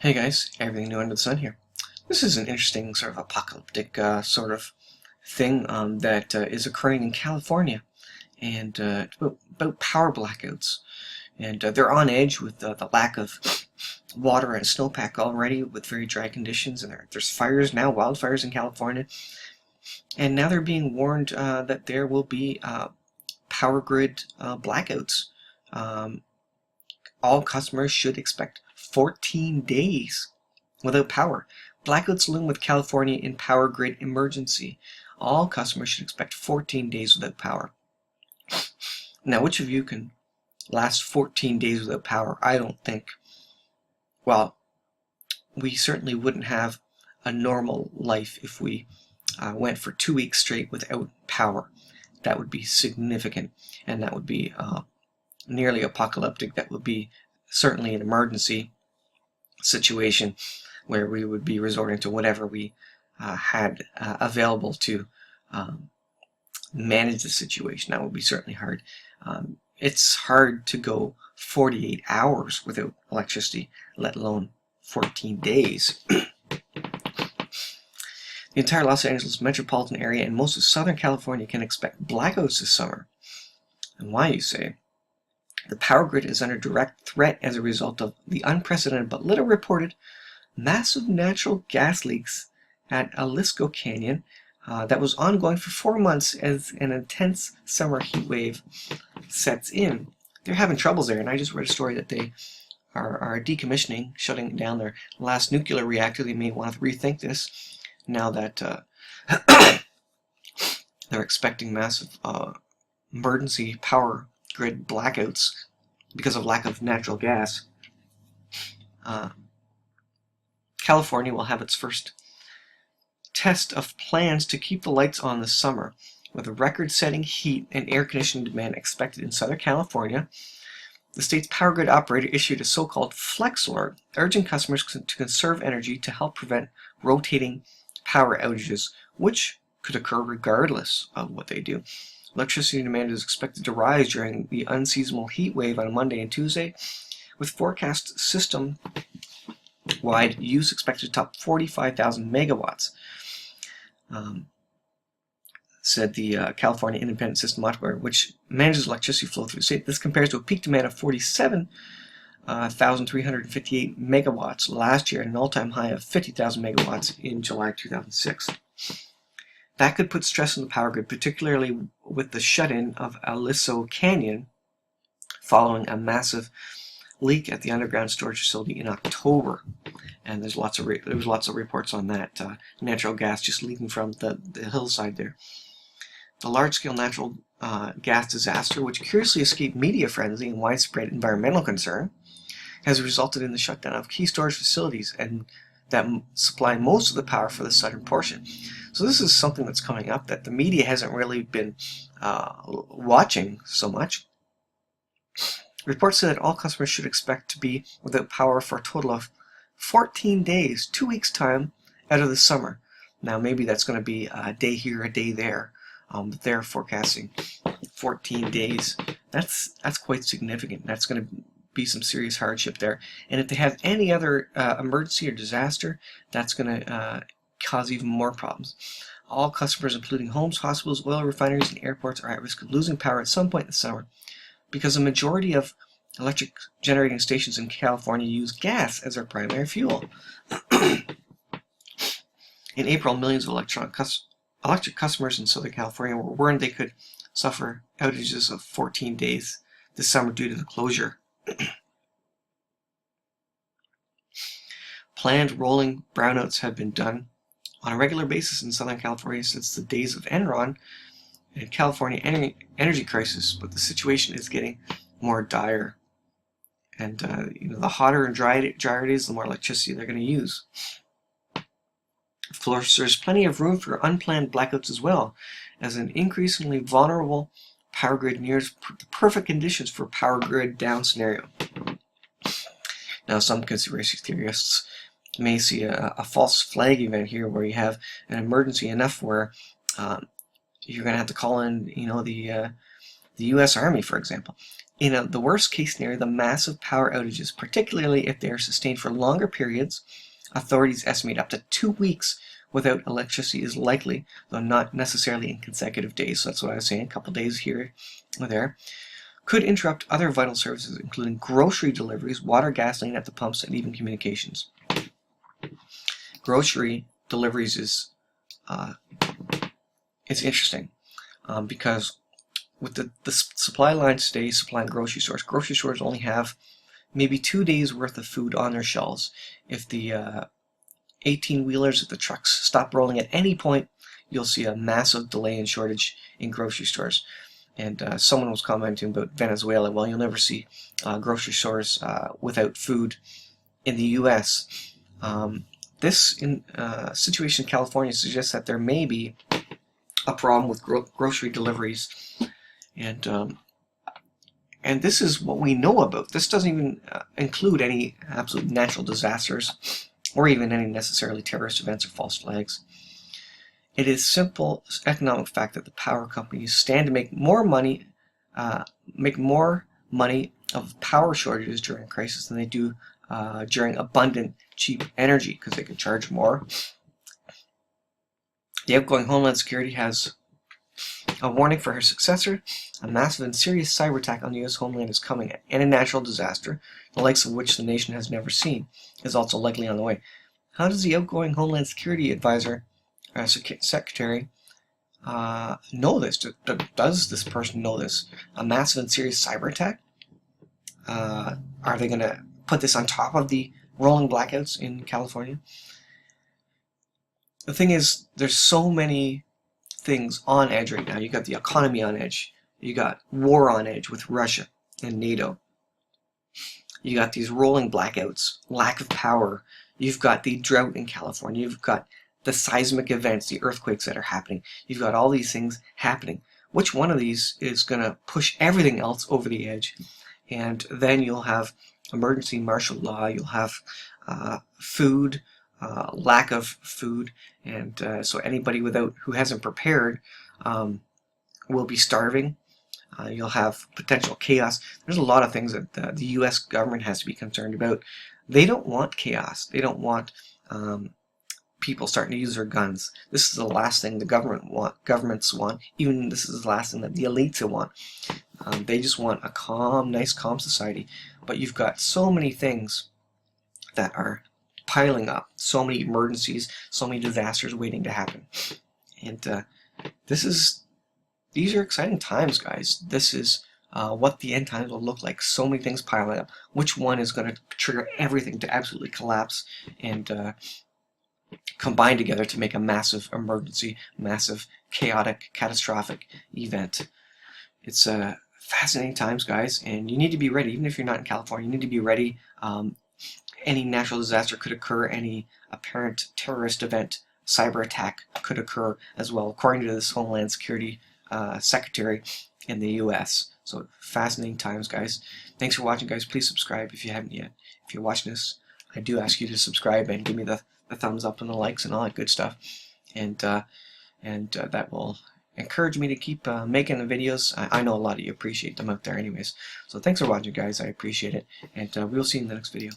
Hey guys, everything new under the sun here. This is an interesting sort of apocalyptic sort of thing that is occurring in California, and it's about power blackouts. And they're on edge with the lack of water and snowpack already, with very dry conditions, and there's fires now, wildfires in California, and now they're being warned that there will be power grid blackouts. Um, all customers should expect 14 days without power. Blackouts loom with California in power grid emergency. All customers should expect 14 days without power. Now, which of you can last 14 days without power? I don't think. Well, we certainly wouldn't have a normal life if we went for 2 weeks straight without power. That would be significant, and that would be nearly apocalyptic. That would be certainly an emergency situation where we would be resorting to whatever we had available to manage the situation. That would be certainly hard. It's hard to go 48 hours without electricity, let alone 14 days. The entire Los Angeles metropolitan area and most of Southern California can expect blackouts this summer. And why, you say? The power grid is under direct threat as a result of the unprecedented but little reported massive natural gas leaks at Alisco Canyon that was ongoing for 4 months as an intense summer heat wave sets in. They're having troubles there, and I just read a story that they are decommissioning, shutting down their last nuclear reactor. They may want to rethink this now that they're expecting massive emergency power grid blackouts because of lack of natural gas. California will have its first test of plans to keep the lights on this summer, with a record-setting heat and air conditioning demand expected in Southern California. The state's power grid operator issued a so-called flex alert, urging customers to conserve energy to help prevent rotating power outages, which could occur regardless of what they do. Electricity demand is expected to rise during the unseasonal heat wave on Monday and Tuesday, with forecast system-wide use expected to top 45,000 megawatts, said the California Independent System Operator, which manages electricity flow through the state. This compares to a peak demand of 47,358 megawatts last year and an all-time high of 50,000 megawatts in July 2006. That could put stress on the power grid, particularly with the shut-in of Aliso Canyon following a massive leak at the underground storage facility in October. And there was lots of reports on that natural gas just leaking from the hillside there. The large-scale natural gas disaster, which curiously escaped media frenzy and widespread environmental concern, has resulted in the shutdown of key storage facilities and that supply most of the power for the southern portion. So this is something that's coming up that the media hasn't really been watching so much. Reports say that all customers should expect to be without power for a total of 14 days, 2 weeks' time out of the summer. Now maybe that's going to be a day here, a day there, but they're forecasting 14 days. That's quite significant. That's going to be some serious hardship there. And if they have any other emergency or disaster, that's going to cause even more problems. All customers, including homes, hospitals, oil refineries, and airports, are at risk of losing power at some point in the summer because a majority of electric generating stations in California use gas as their primary fuel. In April, millions of electric customers in Southern California were warned they could suffer outages of 14 days this summer due to the closure. Planned rolling brownouts have been done on a regular basis in Southern California since the days of Enron and California energy crisis, but the situation is getting more dire. And the hotter and drier it is, the more electricity they're going to use. Of course, there's plenty of room for unplanned blackouts as well, as an increasingly vulnerable power grid nears the perfect conditions for a power grid down scenario. Now, some conspiracy theorists may see a false flag event here where you have an emergency enough where you're going to have to call in, the U.S. Army, for example. In the worst case scenario, the massive power outages, particularly if they are sustained for longer periods, authorities estimate up to 2 weeks without electricity is likely, though not necessarily in consecutive days. So that's what I was saying, a couple days here or there. Could interrupt other vital services, including grocery deliveries, water, gasoline at the pumps, and even communications. Grocery deliveries is it's interesting because with the supply lines today supplying grocery stores only have maybe 2 days worth of food on their shelves. If the 18-wheelers at the trucks stop rolling at any point, you'll see a massive delay and shortage in grocery stores. And someone was commenting about Venezuela. Well, you'll never see grocery stores without food in the U.S. This situation in California suggests that there may be a problem with grocery deliveries, and this is what we know about. This doesn't even include any absolute natural disasters or even any necessarily terrorist events or false flags. It is simple economic fact that the power companies stand to make more money of power shortages during a crisis than they do during abundant, cheap energy, because they can charge more. The outgoing Homeland Security has a warning for her successor. A massive and serious cyber attack on the U.S. homeland is coming, and a natural disaster, the likes of which the nation has never seen, is also likely on the way. How does the outgoing Homeland Security advisor, secretary, know this? Does this person know this? A massive and serious cyber attack? Are they going to put this on top of the rolling blackouts in California? The thing is, there's so many things on edge right now. You got the economy on edge. You got war on edge with Russia and NATO. You got these rolling blackouts, lack of power. You've got the drought in California. You've got the seismic events, the earthquakes that are happening. You've got all these things happening. Which one of these is going to push everything else over the edge? And then you'll have emergency martial law. You'll have food, lack of food, and so anybody who hasn't prepared will be starving. You'll have potential chaos. There's a lot of things that the U.S. government has to be concerned about. They don't want chaos. They don't want people starting to use their guns. This is the last thing the governments want. Even this is the last thing that the elites want. They just want a calm, nice, calm society. But you've got so many things that are piling up, so many emergencies, so many disasters waiting to happen. And these are exciting times, guys. This is what the end times will look like. So many things piling up. Which one is going to trigger everything to absolutely collapse and combine together to make a massive emergency, massive, chaotic, catastrophic event? It's fascinating times, guys, and you need to be ready. Even if you're not in California, you need to be ready. Any natural disaster could occur. Any apparent terrorist event, cyber attack could occur as well, according to this Homeland Security Secretary in the U.S. So fascinating times, guys. Thanks for watching, guys. Please subscribe if you haven't yet. If you're watching this, I do ask you to subscribe and give me the thumbs up and the likes and all that good stuff. And that will encourage me to keep making the videos. I know a lot of you appreciate them out there anyways. So thanks for watching, guys. I appreciate it. And we'll see you in the next video.